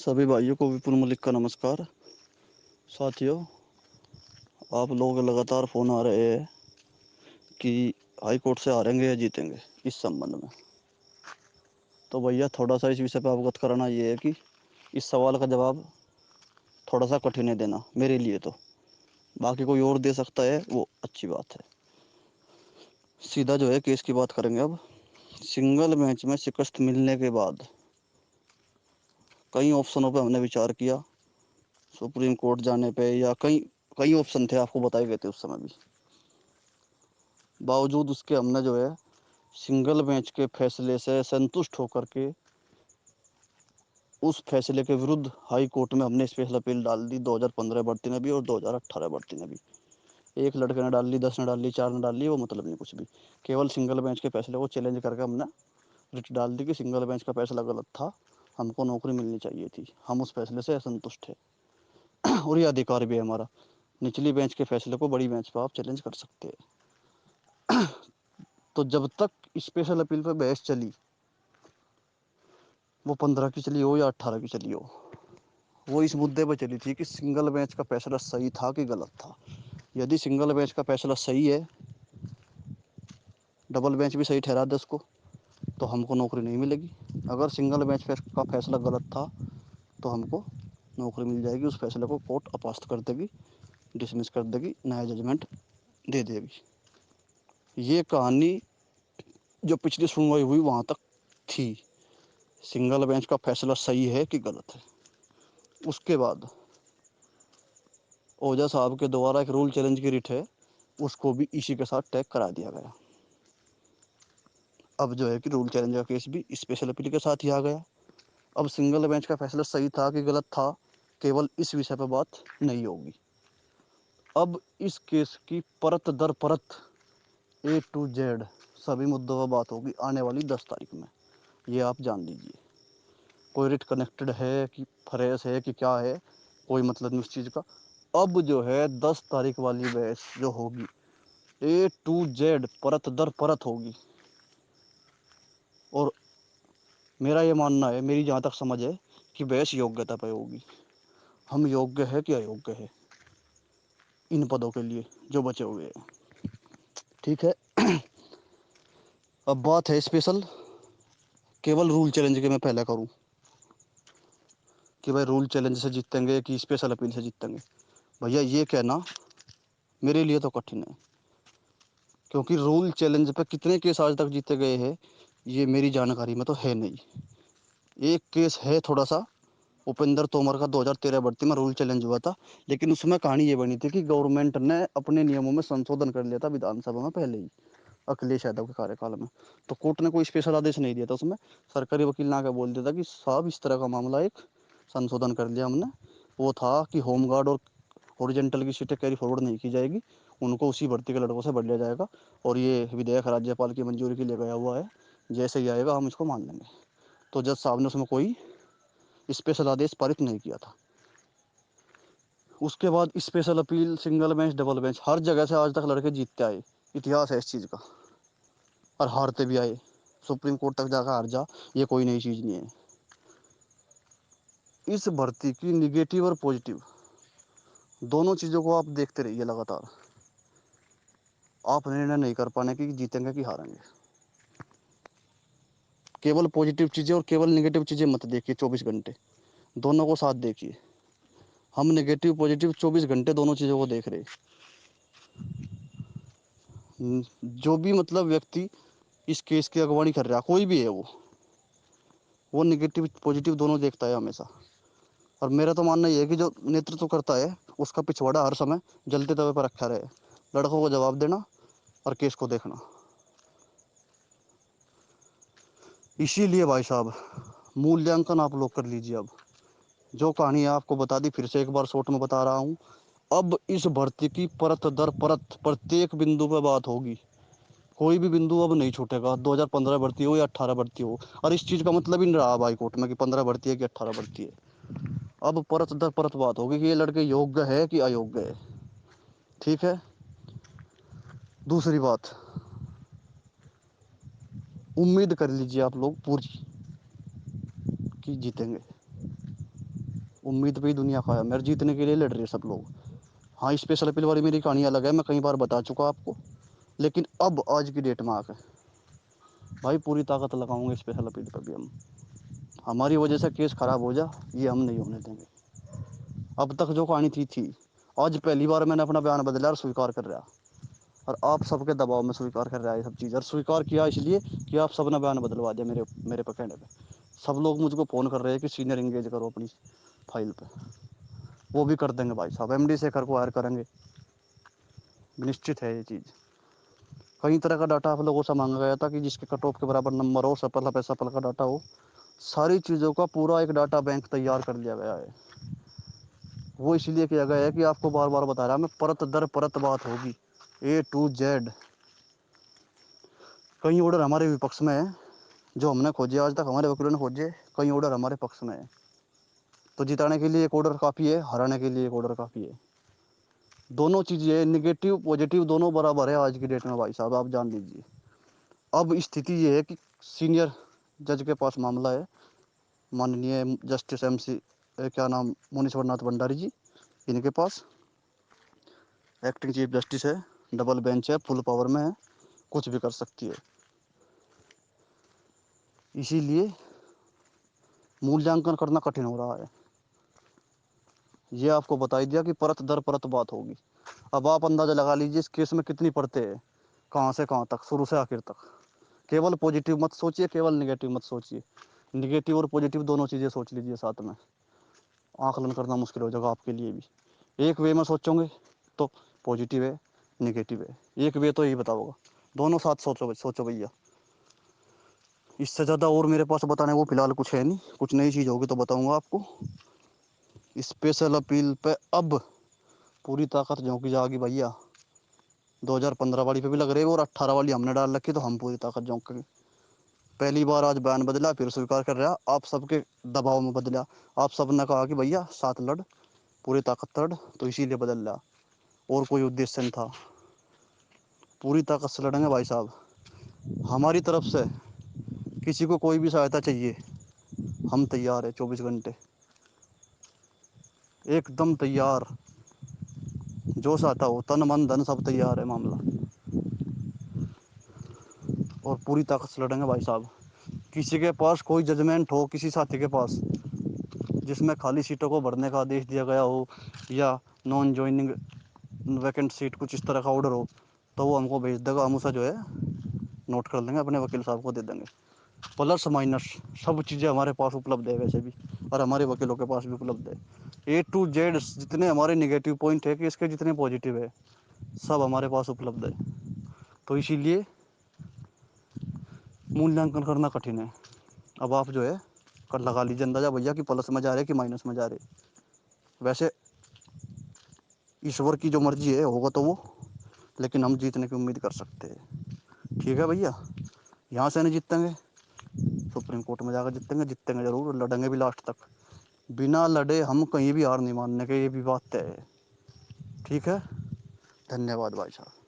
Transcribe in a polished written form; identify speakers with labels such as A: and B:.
A: सभी भाइयों को विपुल मलिक का नमस्कार। साथियों, आप लोगों के लगातार फ़ोन आ रहे हैं कि हाई कोर्ट से हारेंगे या जीतेंगे इस संबंध में। तो भैया थोड़ा सा इस विषय पर अवगत कराना ये है कि इस सवाल का जवाब थोड़ा सा कठिन है देना मेरे लिए। तो बाकी कोई और दे सकता है, वो अच्छी बात है। सीधा जो है केस की बात करेंगे अब। सिंगल मैच में शिकस्त मिलने के बाद कई ऑप्शनों पर हमने विचार किया, सुप्रीम कोर्ट जाने पे, या कई कई ऑप्शन थे, आपको बताए गए थे उस समय भी। बावजूद उसके हमने जो है सिंगल मैच के फैसले से संतुष्ट होकर के उस फैसले के विरुद्ध हाई कोर्ट में हमने स्पेशल अपील डाल दी। 2015 भर्ती में भी और 2018 भर्ती में भी। एक लड़के ने डाल ली, 10 ने डाल ली, 4 ने डाल ली, वो मतलब नहीं कुछ भी। केवल सिंगल मैच के फैसले को चैलेंज करके हमने रिट डाल दी कि सिंगल मैच का फैसला गलत था, हमको नौकरी मिलनी चाहिए थी, हम उस फैसले से असंतुष्ट है और ये अधिकार भी है हमारा। निचली बेंच के फैसले को बड़ी बेंच पर आप चैलेंज कर सकते हैं। तो जब तक स्पेशल अपील पर बहस चली, वो 15 की चली हो या 18 की चली हो, वो इस मुद्दे पर चली थी कि सिंगल मैच का फैसला सही था कि गलत था। यदि सिंगल मैच का फैसला सही है, डबल बेंच भी सही ठहरा दे उसको, तो हमको नौकरी नहीं मिलेगी। अगर सिंगल मैच का फैसला गलत था तो हमको नौकरी मिल जाएगी। उस फैसले को कोर्ट अपास्त कर देगी, डिसमिस कर देगी, नया जजमेंट दे देगी। ये कहानी जो पिछली सुनवाई हुई वहाँ तक थी, सिंगल बेंच का फैसला सही है कि गलत है। उसके बाद ओझा साहब के द्वारा एक रूल चैलेंज की रिट है, उसको भी इसी के साथ टैग करा दिया गया। अब जो है कि रूल चैलेंज का केस भी स्पेशल अपील के साथ ही आ गया। अब सिंगल बेंच का फैसला सही था कि गलत था, केवल इस विषय पर बात नहीं होगी। अब इस केस की परत दर परत A to Z सभी मुद्दों पर बात होगी आने वाली 10 तारीख में। ये आप जान लीजिए। कोई रिट कनेक्टेड है कि फ्रेश है कि क्या है, कोई मतलब नहीं उस चीज़ का। अब जो है 10 तारीख वाली बहस जो होगी, A to Z परत दर परत होगी। और मेरा ये मानना है, मेरी जहाँ तक समझ है, कि बहस योग्यता पर होगी। हम योग्य है कि अयोग्य है इन पदों के लिए जो बचे हुए हैं। ठीक है। अब बात है स्पेशल, केवल रूल चैलेंज के मैं पहले करूं कि भाई रूल चैलेंज से जीतेंगे कि स्पेशल अपील से जीतेंगे। भैया ये कहना मेरे लिए तो कठिन है, क्योंकि रूल चैलेंज पे कितने केस आज तक जीते गए हैं ये मेरी जानकारी में तो है नहीं। एक केस है थोड़ा सा, उपेंद्र तोमर का 2013 भर्ती में रूल चैलेंज हुआ था, लेकिन उसमें कहानी ये बनी थी कि गवर्नमेंट ने अपने नियमों में संशोधन कर लिया था विधानसभा में पहले ही, अखिलेश यादव के कार्यकाल में। तो कोर्ट ने कोई स्पेशल आदेश नहीं दिया था उसमें। सरकारी वकील ने आकर बोल दिया था कि साहब इस तरह का मामला एक संशोधन कर लिया हमने। वो था कि होमगार्ड और हॉरिजेंटल की सीटें कैरी फॉरवर्ड नहीं की जाएगी, उनको उसी भर्ती के लड़कों से बढ़ लिया जाएगा। और ये विधेयक राज्यपाल की मंजूरी के लिए गया हुआ है, जैसे ही आएगा हम इसको मान लेंगे। तो जज साहब ने उसमें कोई स्पेशल आदेश पारित नहीं किया था। उसके बाद special appeal, single bench, double bench, हर जगह से आज तक लड़के जीतते आए। इतिहास है इस चीज़ का, और हारते भी आए। सुप्रीम कोर्ट तक जाकर हार जा, ये कोई नई चीज़ नहीं है। इस भर्ती की निगेटिव और पॉजिटिव दोनों चीज़ों को आप देखते रहिए लगातार। आप निर्णय नहीं कर पाने कि जीतेंगे कि हारेंगे। केवल पॉजिटिव चीज़ें और केवल निगेटिव चीज़ें मत देखिए 24 घंटे, दोनों को साथ देखिए। हम नेगेटिव पॉजिटिव 24 घंटे दोनों चीज़ों को देख रहे। जो भी मतलब व्यक्ति इस केस की अगवानी कर रहा है, कोई भी है वो निगेटिव पॉजिटिव दोनों देखता है हमेशा। और मेरा तो मानना ये है कि जो नेतृत्व करता है उसका पिछवाड़ा हर समय जलते तवे पर रखा रहे। लड़कों को जवाब देना और केस को देखना। इसीलिए भाई साहब, मूल्यांकन आप लोग कर लीजिए। अब जो कहानी आपको बता दी, फिर से एक बार शॉर्ट में बता रहा हूँ। अब इस भर्ती की परत दर परत प्रत्येक बिंदु पर बात होगी। कोई भी बिंदु अब नहीं छूटेगा, 2015 भर्ती हो या 18 भर्ती हो। और इस चीज़ का मतलब ही नहीं रहा हाई कोर्ट में कि 15 भर्ती है कि 18 भर्ती है। अब परत दर परत बात होगी कि ये लड़के योग्य है कि अयोग्य है। ठीक है। दूसरी बात, उम्मीद कर लीजिए आप लोग पूरी कि जीतेंगे। امید پہ ہی دنیا کا ہے، میرے جیتنے کے لیے لڑ رہے ہیں سب لوگ۔ ہاں اسپیشل اپیل والی میری کہانی الگ ہے، میں کئی بار بتا چکا آپ کو، لیکن اب آج کی ڈیٹ میں آ کے بھائی پوری طاقت لگاؤں گے اسپیشل اپیل پہ بھی ہم۔ ہماری وجہ سے کیس خراب ہو جا یہ ہم نہیں ہونے دیں گے۔ اب تک جو کہانی تھی آج پہلی بار میں نے اپنا بیان بدلا اور سویکار کر رہا، اور آپ سب کے دباؤ میں سویکار کر رہا ہے یہ سب چیز، اور سویکار کیا اس لیے کہ آپ سب نے بیان بدلوا دیا میرے پہ کہنے پہ۔ سب لوگ مجھ کو فون کر رہے ہیں کہ سینئر انگیج کرو اپنی فائل پہ، وہ بھی کر دیں گے بھائی صاحب، ایم ڈی شیکھر کو ہائر کریں گے، نشچت ہے یہ چیز۔ کئی طرح کا ڈاٹا آپ لوگوں سے مانگا گیا تھا کہ جس کے کٹ آف کے برابر نمبر ہو، سفل کا ڈاٹا ہو، ساری چیزوں کا پورا ایک ڈاٹا بینک تیار کر لیا گیا ہے۔ وہ اس لیے کیا گیا ہے کہ آپ کو بار بار بتا رہا میں، پرت در پرت بات ہوگی، اے ٹو زیڈ۔ کئی آرڈر ہمارے وپکش میں ہے جو ہم نے کھوجے، آج تک ہمارے وکیلوں نے کھوجے، کئی آرڈر ہمارے پکش میں ہے۔ تو جتانے کے لیے ایک آرڈر کافی ہے، ہرانے کے لیے ایک آرڈر کافی ہے۔ دونوں چیزیں نگیٹو پازیٹیو دونوں برابر ہے آج کی ڈیٹ میں بھائی صاحب، آپ جان لیجیے۔ اب استھتی یہ ہے کہ سینئر جج کے پاس معاملہ ہے، ماننیے جسٹس ایم سی کیا نام منیشور ناتھ بھنڈاری جی، ان کے پاس ایکٹنگ چیف جسٹس ہے، ڈبل بینچ ہے، فل پاور میں ہے، کچھ بھی کر سکتی ہے۔ اسی لیے مولانکن کرنا کٹھن ہو رہا ہے۔ یہ آپ کو بتائی دیا کہ پرت در پرت بات ہوگی۔ اب آپ اندازہ لگا لیجیے اس کیس میں کتنی پرتیں ہیں، کہاں سے کہاں تک، شروع سے آخر تک۔ کیول پازیٹیو مت سوچیے، کیول نگیٹو مت سوچیے، نگیٹو اور پازیٹیو دونوں چیزیں سوچ لیجیے ساتھ میں، آکلن کرنا مشکل ہو جائے گا آپ کے لیے بھی۔ ایک وے میں سوچوں گے تو پازیٹیو ہے، نگیٹو ہے، ایک وے تو یہی بتاؤ گا، دونوں ساتھ سوچو بھیا۔ اس سے زیادہ اور میرے پاس بتانے وہ فی الحال کچھ ہے نہیں، کچھ نئی چیز ہوگی تو بتاؤں گا آپ کو۔ اسپیشل اپیل پہ اب پوری طاقت جھونکی جائے گی بھیا۔ 2015 والی پہ بھی لگ رہی ہے اور 18 والی ہم نے ڈال رکھی، تو ہم پوری طاقت جھونکیں گے۔ پہلی بار آج بیان بدلا، پھر سویکار کر رہا، آپ سب کے دباؤ میں بدلا۔ آپ سب نے کہا کہ بھیا ساتھ لڑ، پوری طاقت لڑ، تو اسی لیے بدل رہا، اور کوئی ادیش نہیں تھا۔ پوری طاقت سے لڑیں گے بھائی صاحب۔ ہماری طرف سے کسی کو کوئی بھی سہایتا چاہیے، ہم تیار ہیں 24 گھنٹے، ایک دم تیار، جو ساتھ ہو، تن من دھن سب تیار ہے معاملہ، اور پوری طاقت سے لڑیں گے بھائی صاحب۔ کسی کے پاس کوئی ججمنٹ ہو، کسی ساتھی کے پاس جس میں خالی سیٹوں کو بھرنے کا آدیش دیا گیا ہو، یا نان جوائننگ ویکنٹ سیٹ کچھ اس طرح کا آرڈر ہو، تو وہ ہم کو بھیج دے گا، ہم اسے جو ہے نوٹ کر لیں گے، اپنے وکیل صاحب کو دے دیں گے۔ پلس مائنس سب چیزیں ہمارے پاس اپلبدھ ہے ویسے بھی، اور ہمارے وکیلوں کے پاس بھی اپلبدھ ہے۔ اے ٹو زیڈ جتنے ہمارے نگیٹو پوائنٹ ہے کہ اس کے جتنے پازیٹیو ہے، سب ہمارے پاس اپلبدھ ہے۔ تو اسی لیے مولانکن کرنا کٹھن ہے۔ اب آپ جو ہے کر لگا لیجیے اندازہ بھیا کہ پلس میں جا رہے کہ مائنس میں جا رہے۔ ویسے ایشور کی جو مرضی ہے ہوگا تو وہ، لیکن ہم جیتنے کی امید کر سکتے ہیں۔ ٹھیک ہے بھیا، یہاں سے نہیں جیتیں گے، سپریم کورٹ میں جا کر جیتیں گے ضرور، لڑیں گے بھی لاسٹ تک۔ بنا لڑے ہم کہیں بھی ہار نہیں ماننے کے، یہ بھی بات طے ہے۔ ٹھیک ہے، دھنیہ واد بھائی صاحب۔